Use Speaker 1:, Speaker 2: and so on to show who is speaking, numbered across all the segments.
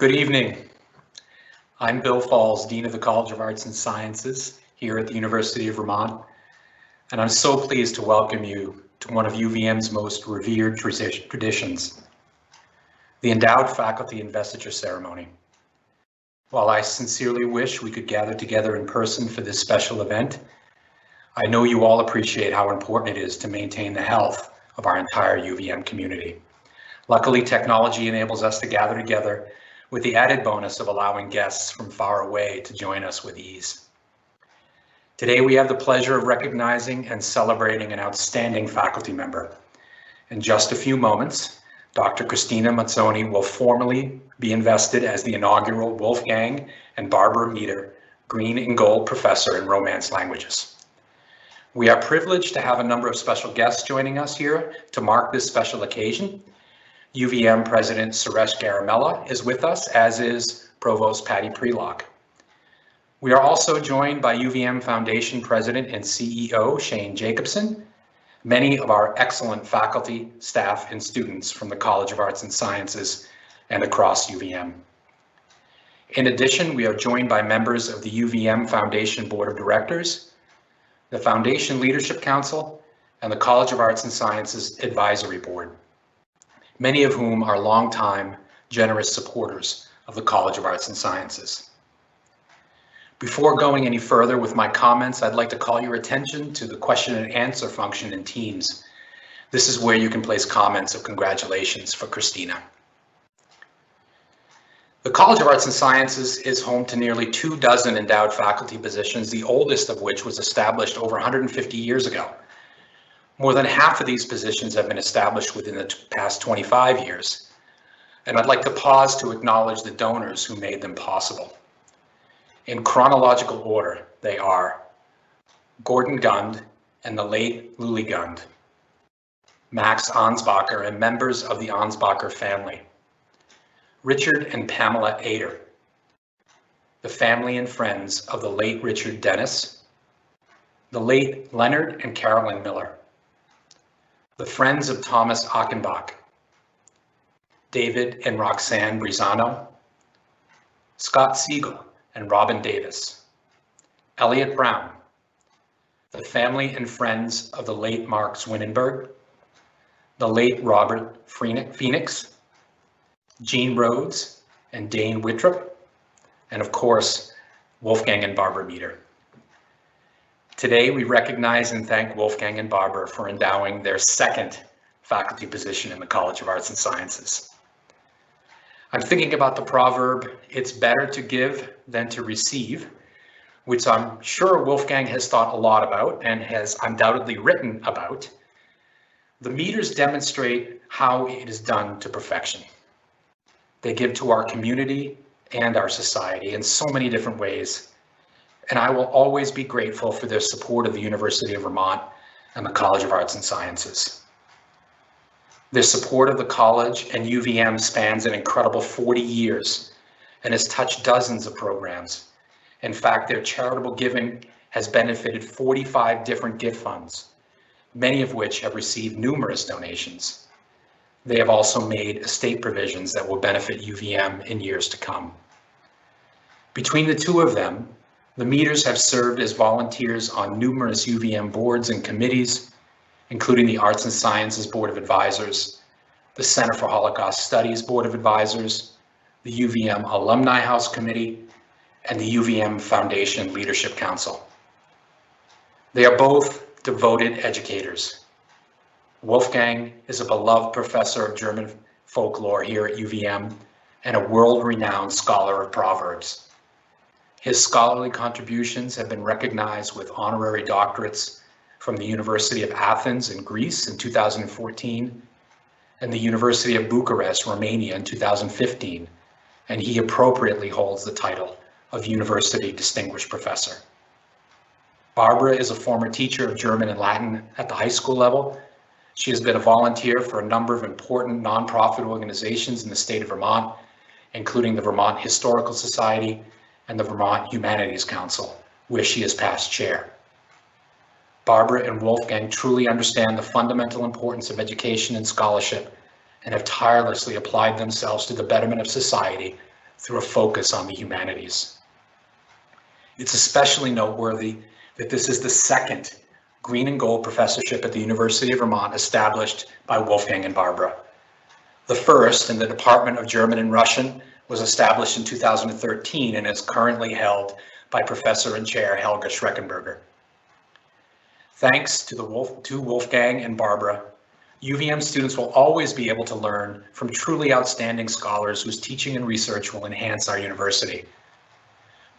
Speaker 1: Good evening. I'm Bill Falls, Dean of the College of Arts and Sciences here at the University of Vermont, and I'm so pleased to welcome you to one of UVM's most revered traditions, the Endowed Faculty Investiture Ceremony. While I sincerely wish we could gather together in person for this special event, I know you all appreciate how important it is to maintain the health of our entire UVM community. Luckily, technology enables us to gather together with the added bonus of allowing guests from far away to join us with ease. Today, we have the pleasure of recognizing and celebrating an outstanding faculty member. In just a few moments, Dr. Christina Mazzoni will formally be invested as the inaugural Wolfgang and Barbara Meeder Green and Gold Professor in Romance Languages. We are privileged to have a number of special guests joining us here to mark this special occasion. UVM President Suresh Garamella is with us, as is Provost Patty Prelock. We are also joined by UVM Foundation President and CEO Shane Jacobson, many of our excellent faculty, staff, and students from the College of Arts and Sciences and across UVM. In addition, we are joined by members of the UVM Foundation Board of Directors, the Foundation Leadership Council, and the College of Arts and Sciences Advisory Board, many of whom are longtime generous supporters of the College of Arts and Sciences. Before going any further with my comments, I'd like to call your attention to the question and answer function in Teams. This is where you can place comments of congratulations for Christina. The College of Arts and Sciences is home to nearly 24 endowed faculty positions, the oldest of which was established over 150 years ago. More than half of these positions have been established within the past 25 years, and I'd like to pause to acknowledge the donors who made them possible. In chronological order, they are Gordon Gund and the late Luli Gund, Max Ansbacher and members of the Ansbacher family, Richard and Pamela Ader, the family and friends of the late Richard Dennis, the late Leonard and Carolyn Miller, the friends of Thomas Achenbach, David and Roxanne Brizano, Scott Siegel and Robin Davis, Elliot Brown, the family and friends of the late Mark Zwinenberg, the late Robert Phoenix, Jean Rhodes and Dane Wittrup, and of course, Wolfgang and Barbara Meeder. Today, we recognize and thank Wolfgang and Barbara for endowing their second faculty position in the College of Arts and Sciences. I'm thinking about the proverb, it's better to give than to receive, which I'm sure Wolfgang has thought a lot about and has undoubtedly written about. The Meeders demonstrate how it is done to perfection. They give to our community and our society in so many different ways, and I will always be grateful for their support of the University of Vermont and the College of Arts and Sciences. Their support of the college and UVM spans an incredible 40 years and has touched dozens of programs. In fact, their charitable giving has benefited 45 different gift funds, many of which have received numerous donations. They have also made estate provisions that will benefit UVM in years to come. Between the two of them, the Meeders have served as volunteers on numerous UVM boards and committees, including the Arts and Sciences Board of Advisors, the Center for Holocaust Studies Board of Advisors, the UVM Alumni House Committee, and the UVM Foundation Leadership Council. They are both devoted educators. Wolfgang is a beloved professor of German folklore here at UVM and a world-renowned scholar of proverbs. His scholarly contributions have been recognized with honorary doctorates from the University of Athens in Greece in 2014 and the University of Bucharest, Romania in 2015, and he appropriately holds the title of University Distinguished Professor. Barbara is a former teacher of German and Latin at the high school level. She has been a volunteer for a number of important nonprofit organizations in the state of Vermont, including the Vermont Historical Society and the Vermont Humanities Council, where she is past chair. Barbara and Wolfgang truly understand the fundamental importance of education and scholarship and have tirelessly applied themselves to the betterment of society through a focus on the humanities. It's especially noteworthy that this is the second green and gold professorship at the University of Vermont established by Wolfgang and Barbara. The first, in the Department of German and Russian, was established in 2013 and is currently held by Professor and Chair Helga Schreckenberger. Thanks to Wolfgang and Barbara, UVM students will always be able to learn from truly outstanding scholars whose teaching and research will enhance our university.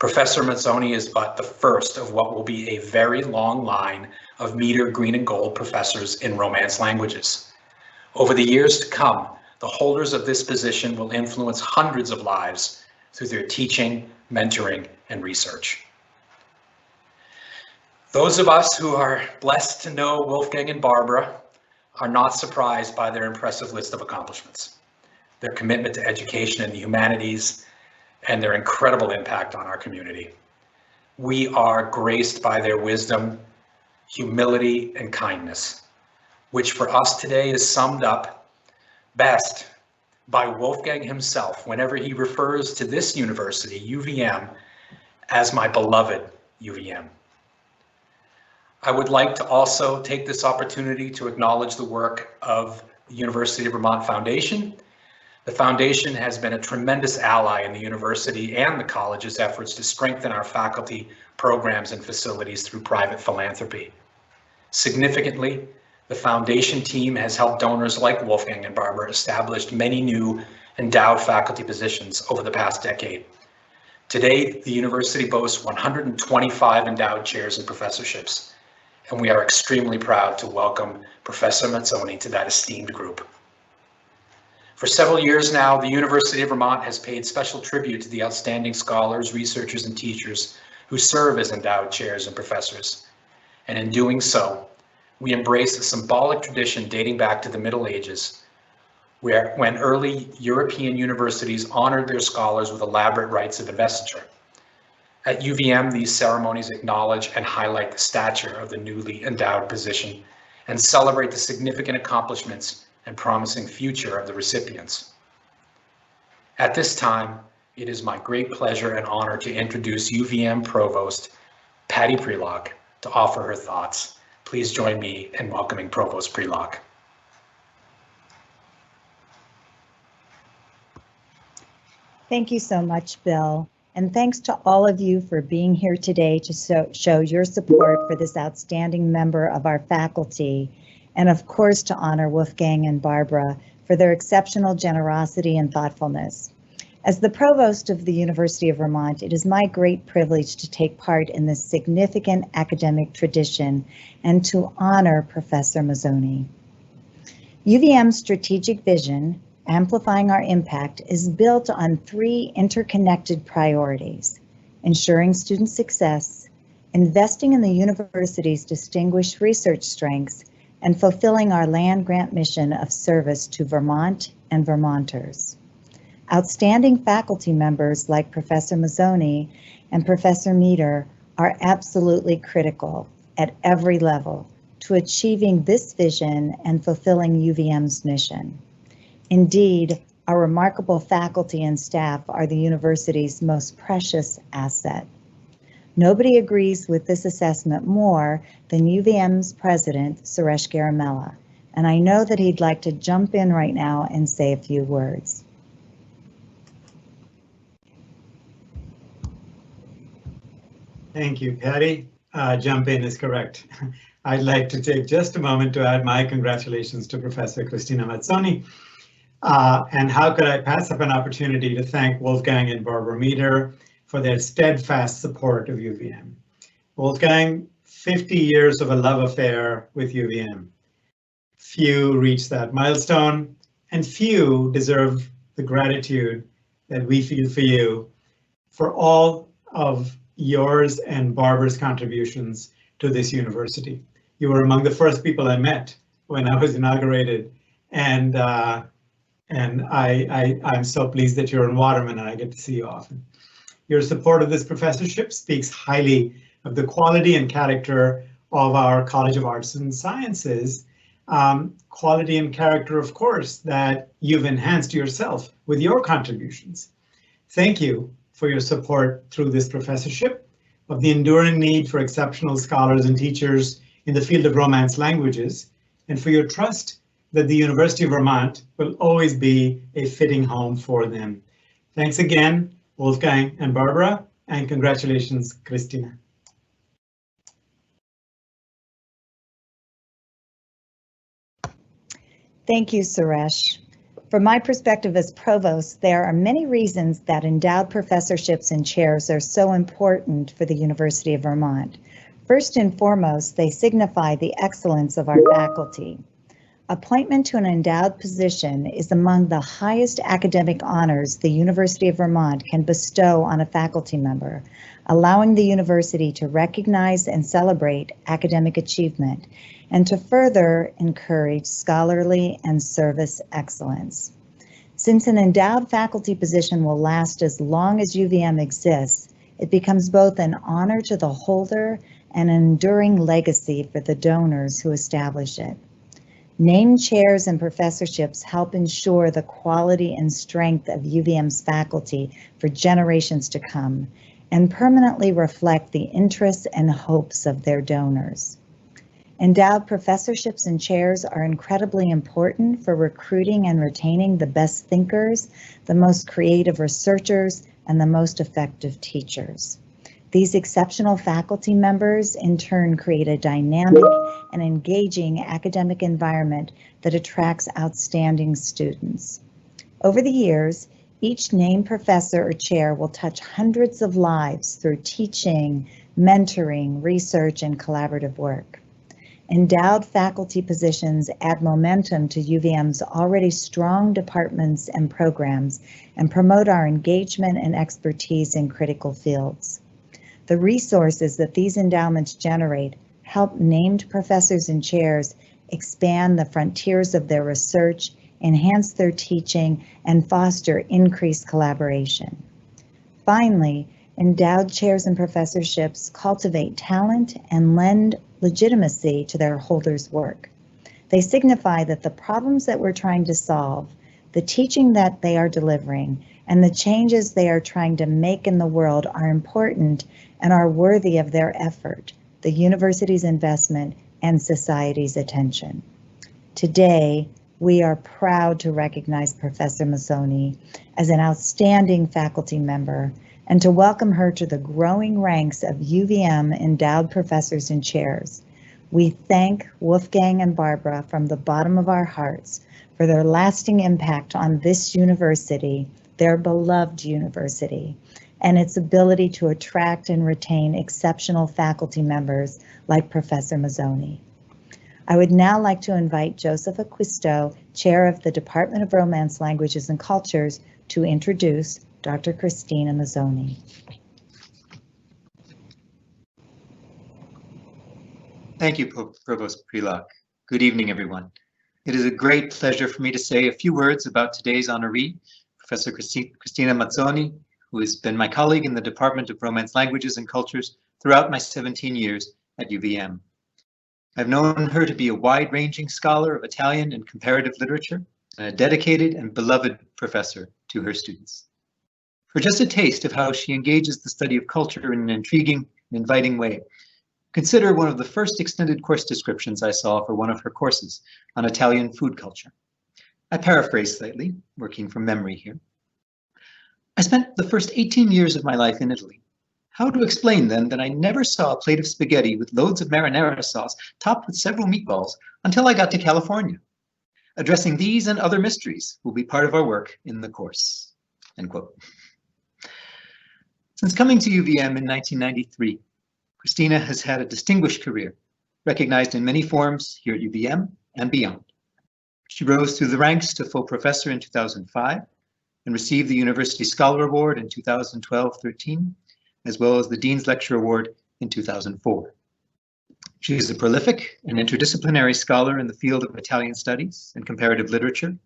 Speaker 1: Professor Mazzoni is but the first of what will be a very long line of Meader Green and Gold professors in Romance languages. Over the years to come, the holders of this position will influence hundreds of lives through their teaching, mentoring, and research. Those of us who are blessed to know Wolfgang and Barbara are not surprised by their impressive list of accomplishments, their commitment to education and the humanities, and their incredible impact on our community. We are graced by their wisdom, humility, and kindness, which for us today is summed up best by Wolfgang himself whenever he refers to this university, UVM, as my beloved UVM. I would like to also take this opportunity to acknowledge the work of the University of Vermont Foundation. The foundation has been a tremendous ally in the university and the college's efforts to strengthen our faculty, programs, and facilities through private philanthropy. Significantly, the foundation team has helped donors like Wolfgang and Barbara establish many new endowed faculty positions over the past decade. Today, the university boasts 125 endowed chairs and professorships, and we are extremely proud to welcome Professor Mazzoni to that esteemed group. For several years now, the University of Vermont has paid special tribute to the outstanding scholars, researchers, and teachers who serve as endowed chairs and professors. And in doing so, we embrace a symbolic tradition dating back to the Middle Ages, when early European universities honored their scholars with elaborate rites of investiture. At UVM, these ceremonies acknowledge and highlight the stature of the newly endowed position and celebrate the significant accomplishments and promising future of the recipients. At this time, it is my great pleasure and honor to introduce UVM Provost Patty Prelock to offer her thoughts. Please join me in welcoming Provost Prelock.
Speaker 2: Thank you so much, Bill. And thanks to all of you for being here today to show your support for this outstanding member of our faculty, and of course to honor Wolfgang and Barbara for their exceptional generosity and thoughtfulness. As the Provost of the University of Vermont, it is my great privilege to take part in this significant academic tradition and to honor Professor Mazzoni. UVM's strategic vision, amplifying our impact, is built on three interconnected priorities: ensuring student success, investing in the university's distinguished research strengths, and fulfilling our land-grant mission of service to Vermont and Vermonters. Outstanding faculty members like Professor Mazzoni and Professor Meader are absolutely critical at every level to achieving this vision and fulfilling UVM's mission. Indeed, our remarkable faculty and staff are the university's most precious asset. Nobody agrees with this assessment more than UVM's president, Suresh Garamella, and I know that he'd like to jump in right now and say a few words.
Speaker 3: Thank you, Patty. Jump in is correct. I'd like to take just a moment to add my congratulations to Professor Cristina Mazzoni. And how could I pass up an opportunity to thank Wolfgang and Barbara Meader for their steadfast support of UVM. Wolfgang, 50 years of a love affair with UVM. Few reach that milestone, and few deserve the gratitude that we feel for you for all of yours and Barbara's contributions to this university. You were among the first people I met when I was inaugurated, and I'm so pleased that you're in Waterman and I get to see you often. Your support of this professorship speaks highly of the quality and character of our College of Arts and Sciences, quality and character, of course, that you've enhanced yourself with your contributions. Thank you for your support through this professorship of the enduring need for exceptional scholars and teachers in the field of Romance languages, and for your trust that the University of Vermont will always be a fitting home for them. Thanks again, Wolfgang and Barbara, and congratulations, Christina.
Speaker 2: Thank you, Suresh. From my perspective as provost, there are many reasons that endowed professorships and chairs are so important for the University of Vermont. First and foremost, they signify the excellence of our faculty. Appointment to an endowed position is among the highest academic honors the University of Vermont can bestow on a faculty member, allowing the university to recognize and celebrate academic achievement and to further encourage scholarly and service excellence. Since an endowed faculty position will last as long as UVM exists, it becomes both an honor to the holder and an enduring legacy for the donors who establish it. Named chairs and professorships help ensure the quality and strength of UVM's faculty for generations to come and permanently reflect the interests and hopes of their donors. Endowed professorships and chairs are incredibly important for recruiting and retaining the best thinkers, the most creative researchers, and the most effective teachers. These exceptional faculty members in turn create a dynamic and engaging academic environment that attracts outstanding students. Over the years, each named professor or chair will touch hundreds of lives through teaching, mentoring, research, and collaborative work. Endowed faculty positions add momentum to UVM's already strong departments and programs and promote our engagement and expertise in critical fields. The resources that these endowments generate help named professors and chairs expand the frontiers of their research, enhance their teaching, and foster increased collaboration. Finally, endowed chairs and professorships cultivate talent and lend legitimacy to their holders' work. They signify that the problems that we're trying to solve, the teaching that they are delivering, and the changes they are trying to make in the world are important and are worthy of their effort, the university's investment, and society's attention. Today, we are proud to recognize Professor Mazzoni as an outstanding faculty member and to welcome her to the growing ranks of UVM endowed professors and chairs. We thank Wolfgang and Barbara from the bottom of our hearts for their lasting impact on this university, their beloved university, and its ability to attract and retain exceptional faculty members like Professor Mazzoni. I would now like to invite Joseph Acquisto, Chair of the Department of Romance Languages and Cultures, to introduce Dr. Christina Mazzoni.
Speaker 4: Thank you, Provost Prelock. Good evening, everyone. It is a great pleasure for me to say a few words about today's honoree, Professor Christina Mazzoni, who has been my colleague in the Department of Romance Languages and Cultures throughout my 17 years at UVM. I've known her to be a wide-ranging scholar of Italian and comparative literature, and a dedicated and beloved professor to her students. For just a taste of how she engages the study of culture in an intriguing and inviting way, consider one of the first extended course descriptions I saw for one of her courses on Italian food culture. I paraphrase slightly, working from memory here. I spent the first 18 years of my life in Italy. How to explain then that I never saw a plate of spaghetti with loads of marinara sauce topped with several meatballs until I got to California? Addressing these and other mysteries will be part of our work in the course. End quote. Since coming to UVM in 1993, Christina has had a distinguished career, recognized in many forms here at UVM and beyond. She rose through the ranks to full professor in 2005 and received the University Scholar Award in 2012-13, as well as the Dean's Lecture Award in 2004. She is a prolific and interdisciplinary scholar in the field of Italian studies and comparative literature,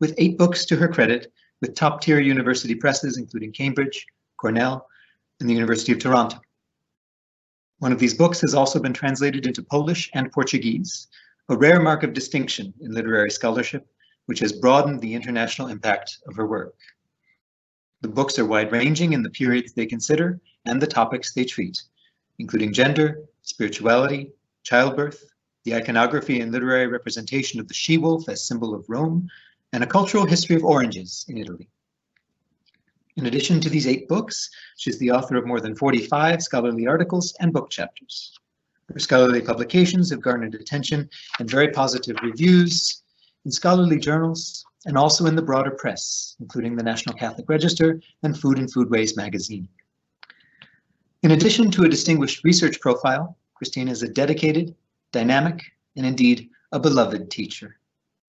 Speaker 4: with 8 books to her credit with top-tier university presses, including Cambridge, Cornell, and the University of Toronto. One of these books has also been translated into Polish and Portuguese, a rare mark of distinction in literary scholarship, which has broadened the international impact of her work. The books are wide-ranging in the periods they consider and the topics they treat, including gender, spirituality, childbirth, the iconography and literary representation of the she-wolf as symbol of Rome, and a cultural history of oranges in Italy. In addition to these 8 books, she is the author of more than 45 scholarly articles and book chapters. Her scholarly publications have garnered attention and very positive reviews in scholarly journals and also in the broader press, including the National Catholic Register and Food and Foodways magazine. In addition to a distinguished research profile, Cristina is a dedicated, dynamic, and indeed a beloved teacher.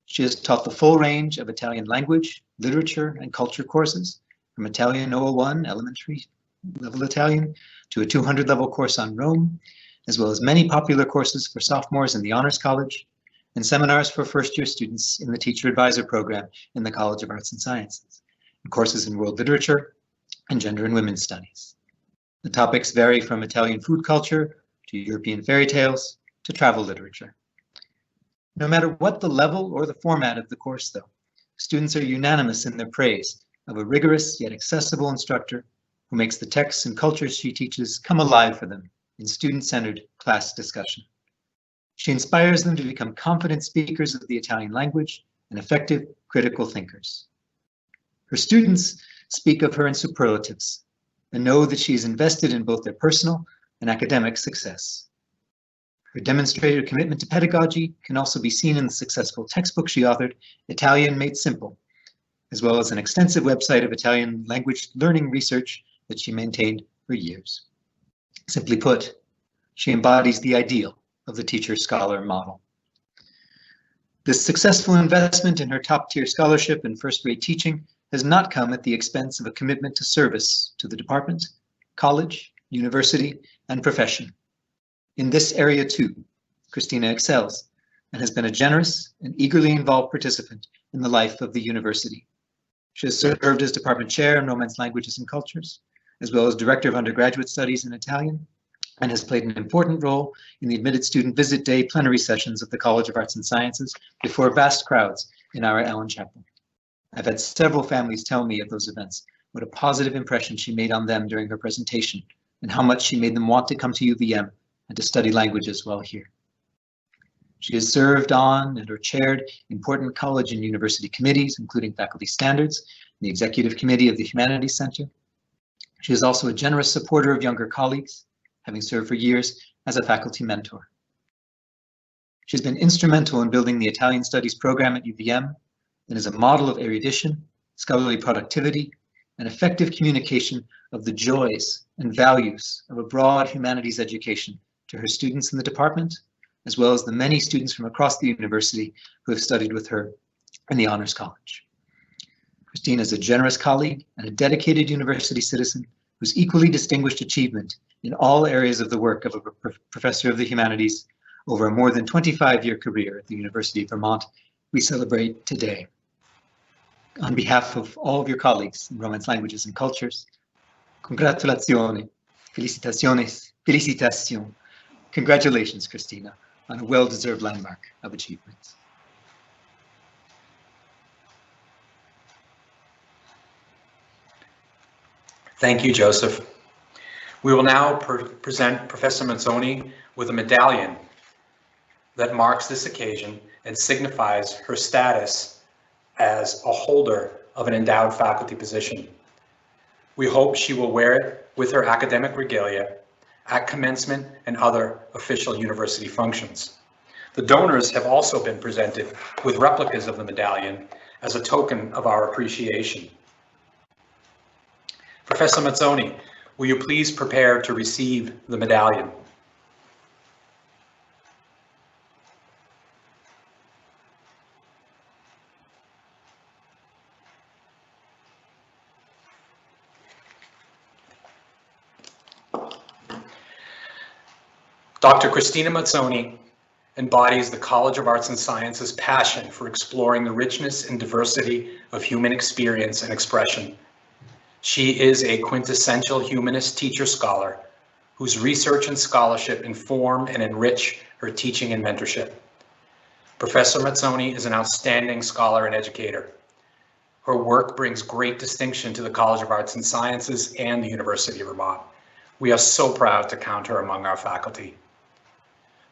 Speaker 4: She has taught the full range of Italian language, literature, and culture courses, from Italian 001 elementary level Italian to a 200 level course on Rome, as well as many popular courses for sophomores in the Honors College and seminars for first-year students in the Teacher Advisor Program in the College of Arts and Sciences, and courses in world literature and gender and women's studies. The topics vary from Italian food culture to European fairy tales to travel literature. No matter what the level or the format of the course, though, students are unanimous in their praise of a rigorous yet accessible instructor who makes the texts and cultures she teaches come alive for them in student-centered class discussion. She inspires them to become confident speakers of the Italian language and effective critical thinkers. Her students speak of her in superlatives and know that she is invested in both their personal and academic success. Her demonstrated commitment to pedagogy can also be seen in the successful textbook she authored, Italian Made Simple, as well as an extensive website of Italian language learning research that she maintained for years. Simply put, she embodies the ideal of the teacher-scholar model. This successful investment in her top-tier scholarship and first-rate teaching has not come at the expense of a commitment to service to the department, college, university, and profession. In this area too, Cristina excels and has been a generous and eagerly involved participant in the life of the university. She has served as department chair in Romance Languages and Cultures, as well as director of undergraduate studies in Italian, and has played an important role in the admitted student visit day plenary sessions of the College of Arts and Sciences before vast crowds in our Allen Chapel. I've had several families tell me at those events what a positive impression she made on them during her presentation and how much she made them want to come to UVM and to study languages while here. She has served on and or chaired important college and university committees, including Faculty Standards, and the Executive Committee of the Humanities Center. She is also a generous supporter of younger colleagues, having served for years as a faculty mentor. She's been instrumental in building the Italian Studies program at UVM and is a model of erudition, scholarly productivity, and effective communication of the joys and values of a broad humanities education to her students in the department, as well as the many students from across the university who have studied with her in the Honors College. Cristina is a generous colleague and a dedicated university citizen whose equally distinguished achievement in all areas of the work of a professor of the humanities over a more than 25-year career at the University of Vermont we celebrate today. On behalf of all of your colleagues in Romance Languages and Cultures, congratulazioni, felicitaciones, felicitación. Congratulations, Cristina, on a well-deserved landmark of achievements.
Speaker 1: Thank you, Joseph. We will now present Professor Mazzoni with a medallion that marks this occasion and signifies her status as a holder of an endowed faculty position. We hope she will wear it with her academic regalia at commencement and other official university functions. The donors have also been presented with replicas of the medallion as a token of our appreciation. Professor Mazzoni, will you please prepare to receive the medallion? Dr. Cristina Mazzoni embodies the College of Arts and Sciences' passion for exploring the richness and diversity of human experience and expression. She is a quintessential humanist teacher-scholar whose research and scholarship inform and enrich her teaching and mentorship. Professor Mazzoni is an outstanding scholar and educator Her work brings great distinction to the College of Arts and Sciences and the University of Vermont. We are so proud to count her among our faculty.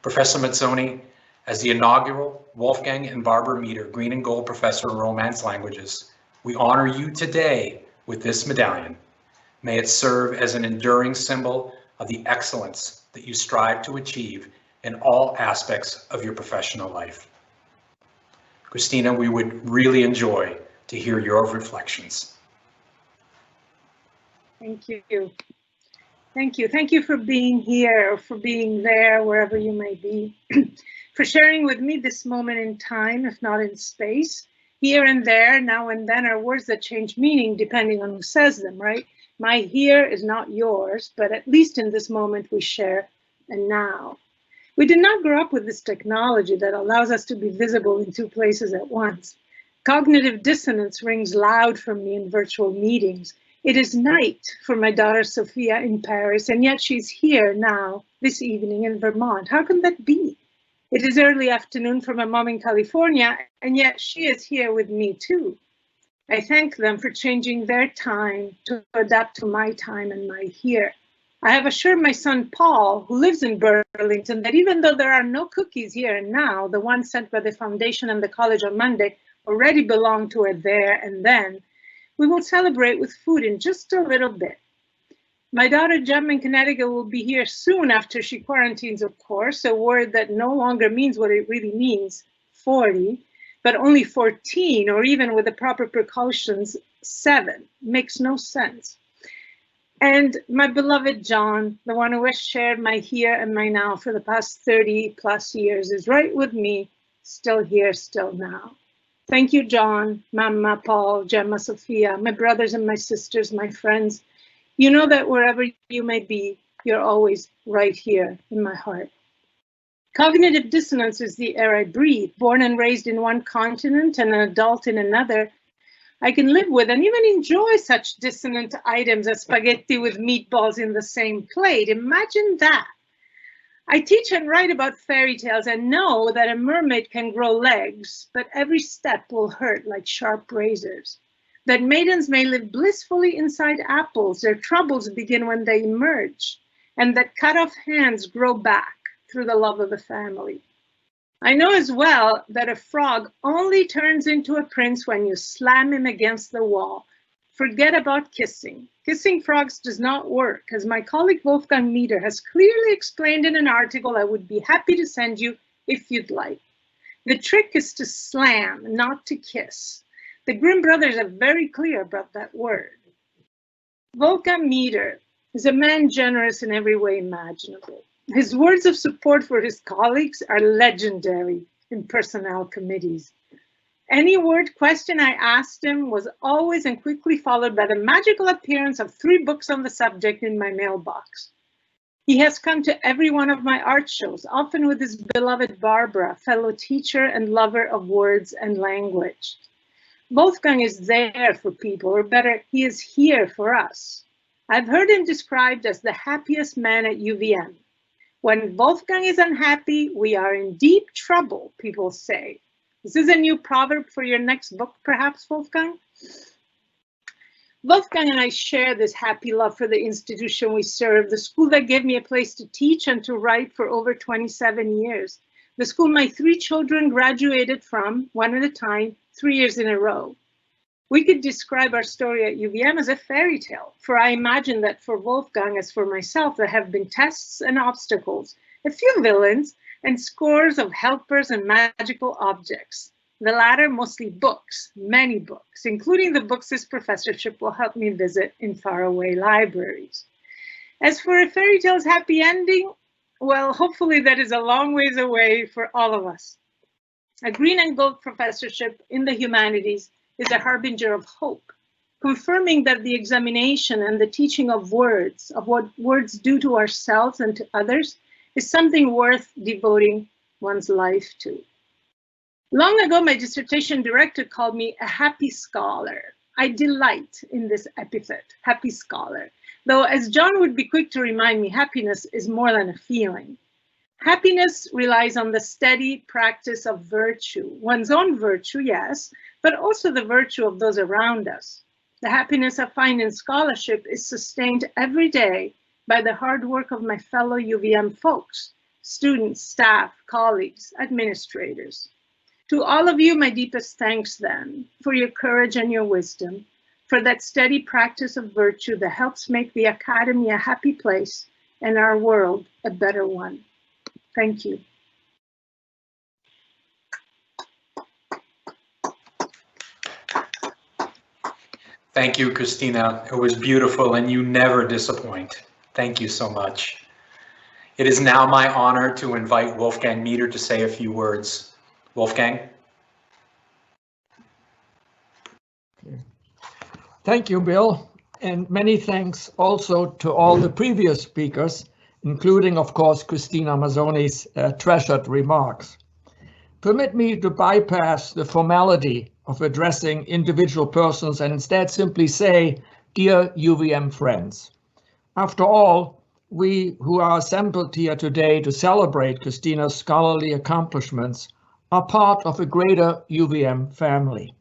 Speaker 1: Professor Mazzoni, as the inaugural Wolfgang and Barbara Meader Green and Gold Professor in Romance Languages, we honor you today with this medallion. May it serve as an enduring symbol of the excellence that you strive to achieve in all aspects of your professional life. Christina, we would really enjoy to hear your reflections.
Speaker 5: Thank you. Thank you. Thank you for being here or for being there, wherever you may be, for sharing with me this moment in time, if not in space. Here and there, now and then are words that change meaning depending on who says them, right? My here is not yours, but at least in this moment we share a now. We did not grow up with this technology that allows us to be visible in two places at once. Cognitive dissonance rings loud for me in virtual meetings. It is night for my daughter Sophia in Paris, and yet she's here now, this evening in Vermont. How can that be? It is early afternoon for my mom in California, and yet she is here with me too. I thank them for changing their time to adapt to my time and my here. I have assured my son Paul, who lives in Burlington, that even though there are no cookies here and now, the ones sent by the foundation and the college on Monday already belong to a there and then, we will celebrate with food in just a little bit. My daughter Jem in Connecticut will be here soon after she quarantines, of course, a word that no longer means what it really means, 40, but only 14, or even with the proper precautions, 7. Makes no sense. And my beloved John, the one who has shared my here and my now for the past 30 plus years, is right with me, still here, still now. Thank you, John, Mama, Paul, Gemma, Sophia, my brothers and my sisters, my friends. You know that wherever you may be, you're always right here in my heart. Cognitive dissonance is the air I breathe. Born and raised in one continent and an adult in another, I can live with and even enjoy such dissonant items as spaghetti with meatballs in the same plate. Imagine that. I teach and write about fairy tales and know that a mermaid can grow legs, but every step will hurt like sharp razors. That maidens may live blissfully inside apples, their troubles begin when they emerge, and that cut off hands grow back through the love of the family. I know as well that a frog only turns into a prince when you slam him against the wall. Forget about kissing. Kissing frogs does not work, as my colleague Wolfgang Meader has clearly explained in an article I would be happy to send you if you'd like. The trick is to slam, not to kiss. The Grimm brothers are very clear about that word. Wolfgang Meader is a man generous in every way imaginable. His words of support for his colleagues are legendary in personnel committees. Any word question I asked him was always and quickly followed by the magical appearance of 3 books on the subject in my mailbox. He has come to every one of my art shows, often with his beloved Barbara, fellow teacher and lover of words and language. Wolfgang is there for people, or better, he is here for us. I've heard him described as the happiest man at UVM. When Wolfgang is unhappy, we are in deep trouble, people say. This is a new proverb for your next book, perhaps, Wolfgang? Wolfgang and I share this happy love for the institution we serve, the school that gave me a place to teach and to write for over 27 years. The school my 3 children graduated from, one at a time, 3 years in a row. We could describe our story at UVM as a fairy tale, for I imagine that for Wolfgang, as for myself, there have been tests and obstacles, a few villains, and scores of helpers and magical objects. The latter mostly books, many books, including the books this professorship will help me visit in faraway libraries. As for a fairy tale's happy ending, well, hopefully that is a long ways away for all of us. A green and gold professorship in the humanities is a harbinger of hope, confirming that the examination and the teaching of what words do to ourselves and to others, is something worth devoting one's life to. Long ago, my dissertation director called me a happy scholar. I delight in this epithet, happy scholar. Though, as John would be quick to remind me, happiness is more than a feeling. Happiness relies on the steady practice of virtue, one's own virtue, yes, but also the virtue of those around us. The happiness I find in scholarship is sustained every day by the hard work of my fellow UVM folks, students, staff, colleagues, administrators. To all of you, my deepest thanks then for your courage and your wisdom, for that steady practice of virtue that helps make the Academy a happy place and our world a better one. Thank you.
Speaker 1: Thank you, Christina. It was beautiful and you never disappoint. Thank you so much. It is now my honor to invite Wolfgang Mieter to say a few words. Wolfgang?
Speaker 6: Thank you, Bill, and many thanks also to all the previous speakers, including, of course, Christina Mazzoni's treasured remarks. Permit me to bypass the formality of addressing individual persons and instead simply say, dear UVM friends. After all, we who are assembled here today to celebrate Christina's scholarly accomplishments are part of a greater UVM family,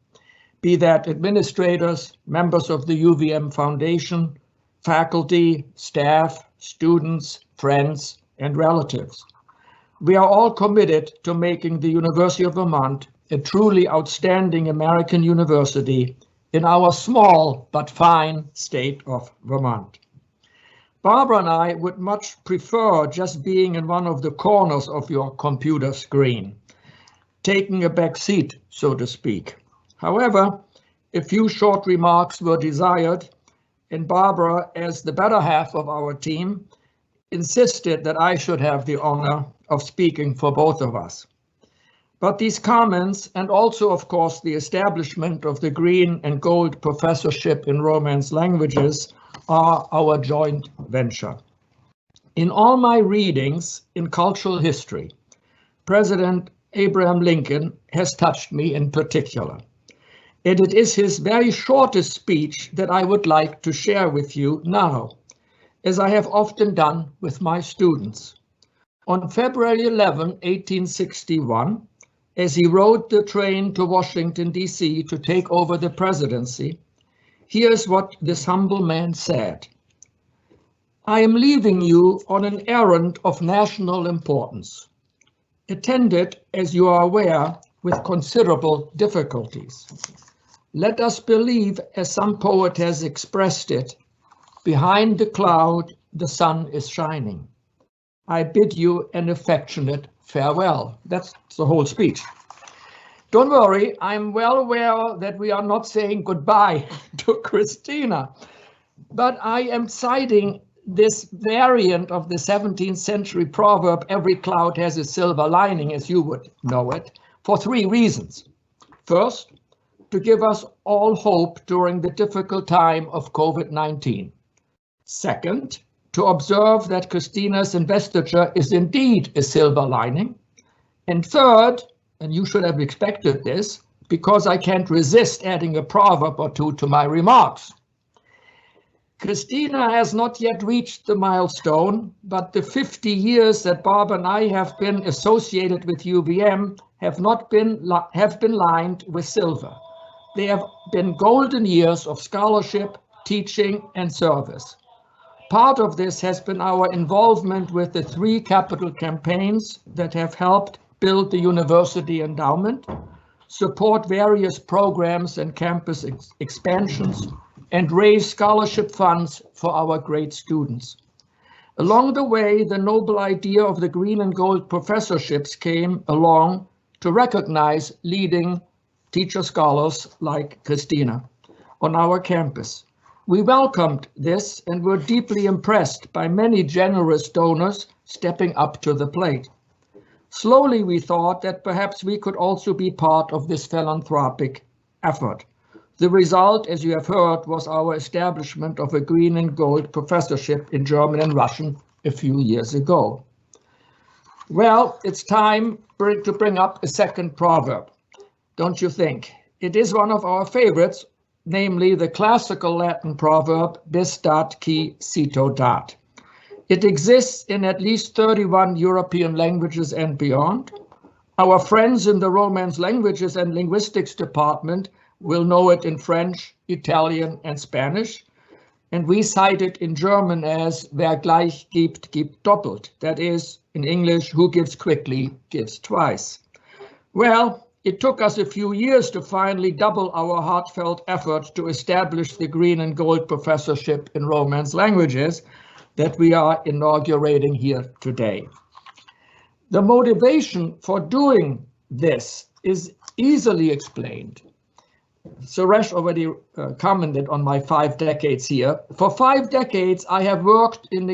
Speaker 6: be that administrators, members of the UVM Foundation, faculty, staff, students, friends, and relatives. We are all committed to making the University of Vermont a truly outstanding American university in our small but fine state of Vermont. Barbara and I would much prefer just being in one of the corners of your computer screen, taking a back seat, so to speak. However, a few short remarks were desired, and Barbara, as the better half of our team, insisted that I should have the honor of speaking for both of us. But these comments, and also, of course, the establishment of the Green and Gold Professorship in Romance Languages are our joint venture. In all my readings in cultural history, President Abraham Lincoln has touched me in particular. And it is his very shortest speech that I would like to share with you now, as I have often done with my students. On February 11, 1861, as he rode the train to Washington, D.C. to take over the presidency, here's what this humble man said. I am leaving you on an errand of national importance, attended, as you are aware, with considerable difficulties. Let us believe, as some poet has expressed it, behind the cloud the sun is shining. I bid you an affectionate farewell. That's the whole speech. Don't worry, I'm well aware that we are not saying goodbye to Christina, but I am citing this variant of the 17th century proverb, every cloud has a silver lining, as you would know it, for three reasons. First, to give us all hope during the difficult time of COVID-19. Second, to observe that Christina's investiture is indeed a silver lining. And third, and you should have expected this, because I can't resist adding a proverb or two to my remarks. Christina has not yet reached the milestone, but the 50 years that Bob and I have been associated with UVM have been lined with silver. They have been golden years of scholarship, teaching, and service. Part of this has been our involvement with the 3 capital campaigns that have helped build the university endowment, support various programs and campus expansions, and raise scholarship funds for our great students. Along the way, the noble idea of the Green and Gold Professorships came along to recognize leading teacher scholars like Christina on our campus. We welcomed this and were deeply impressed by many generous donors stepping up to the plate. Slowly, we thought that perhaps we could also be part of this philanthropic effort. The result, as you have heard, was our establishment of a Green and Gold Professorship in German and Russian a few years ago. Well, it's time to bring up a second proverb, don't you think? It is one of our favorites, namely the classical Latin proverb, bis dat qui cito dat. It exists in at least 31 European languages and beyond. Our friends in the Romance Languages and Linguistics department will know it in French, Italian, and Spanish. And we cite it in German as wer gleich gibt, gibt doppelt. That is, in English, who gives quickly, gives twice. Well, it took us a few years to finally double our heartfelt effort to establish the Green and Gold Professorship in Romance Languages that we are inaugurating here today. The motivation for doing this is easily explained. Suresh already commented on my 5 decades here. For 5 decades, I have worked in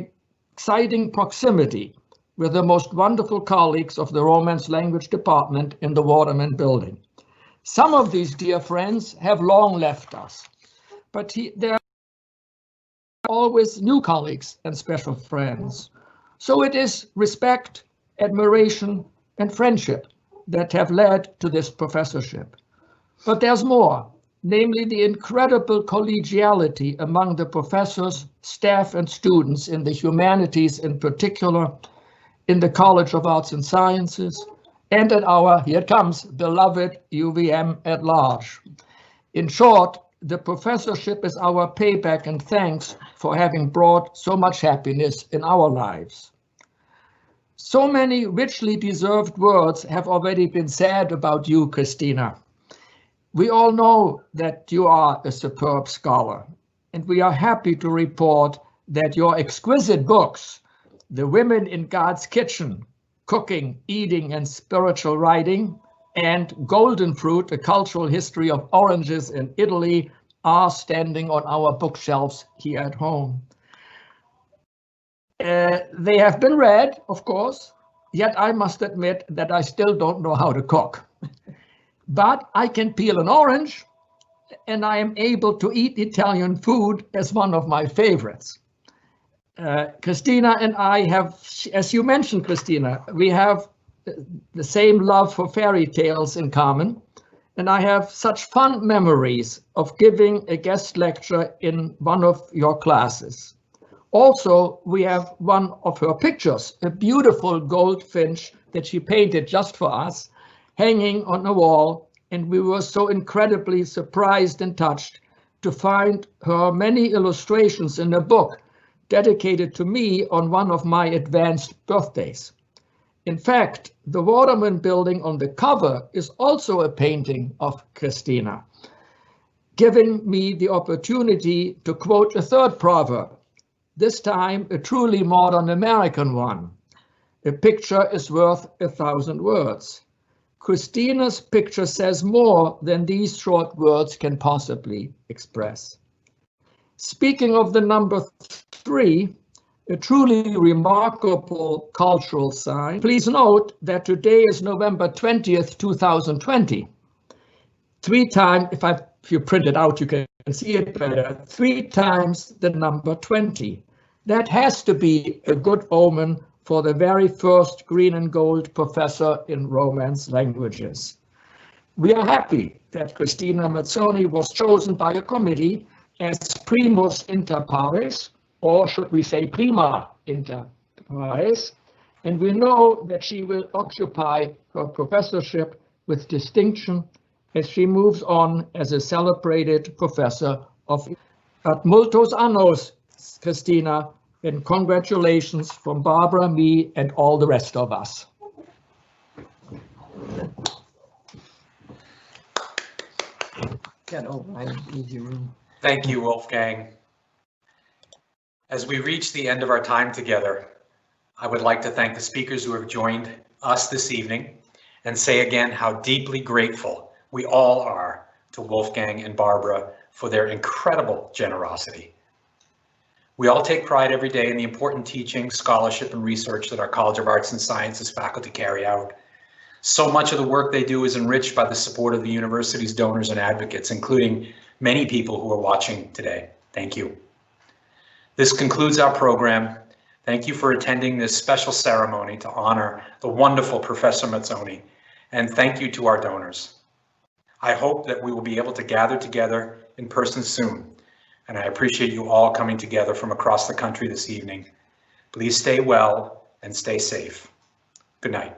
Speaker 6: exciting proximity with the most wonderful colleagues of the Romance Language Department in the Waterman Building. Some of these dear friends have long left us, but there are always new colleagues and special friends. So it is respect, admiration, and friendship that have led to this professorship. But there's more, namely the incredible collegiality among the professors, staff, and students in the humanities in particular, in the College of Arts and Sciences, and at our, here it comes, beloved UVM at large. In short, the professorship is our payback and thanks for having brought so much happiness in our lives. So many richly deserved words have already been said about you, Christina. We all know that you are a superb scholar, and we are happy to report that your exquisite books, The Women in God's Kitchen, Cooking, Eating, and Spiritual Writing, and Golden Fruit, A Cultural History of Oranges in Italy, are standing on our bookshelves here at home. They have been read, of course, yet I must admit that I still don't know how to cook. But I can peel an orange, and I am able to eat Italian food as one of my favorites. Christina and I have, as you mentioned, Christina, we have the same love for fairy tales in common, and I have such fond memories of giving a guest lecture in one of your classes. Also, we have one of her pictures, a beautiful goldfinch that she painted just for us, hanging on the wall, and we were so incredibly surprised and touched to find her many illustrations in a book dedicated to me on one of my advanced birthdays. In fact, the Waterman Building on the cover is also a painting of Christina, giving me the opportunity to quote a third proverb, this time a truly modern American one. A picture is worth 1,000 words. Christina's picture says more than these short words can possibly express. Speaking of the number 3, a truly remarkable cultural sign, please note that today is November 20th, 2020. 3 times, if you print it out, you can see it better, 3 times the number 20. That has to be a good omen for the very first Green and Gold professor in Romance Languages. We are happy that Christina Mazzoni was chosen by a committee as primus inter pares, or should we say prima inter pares, and we know that she will occupy her professorship with distinction as she moves on as a celebrated professor of at multos annos, Christina, and congratulations from Barbara, me, and all the rest of us. Get over my easy room.
Speaker 1: Thank you, Wolfgang. As we reach the end of our time together, I would like to thank the speakers who have joined us this evening and say again how deeply grateful we all are to Wolfgang and Barbara for their incredible generosity. We all take pride every day in the important teaching, scholarship, and research that our College of Arts and Sciences faculty carry out. So much of the work they do is enriched by the support of the university's donors and advocates, including many people who are watching today. Thank you. This concludes our program. Thank you for attending this special ceremony to honor the wonderful Professor Mazzoni, and thank you to our donors. I hope that we will be able to gather together in person soon, and I appreciate you all coming together from across the country this evening. Please stay well and stay safe. Good night.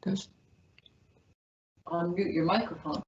Speaker 6: Just
Speaker 7: Unmute your microphone.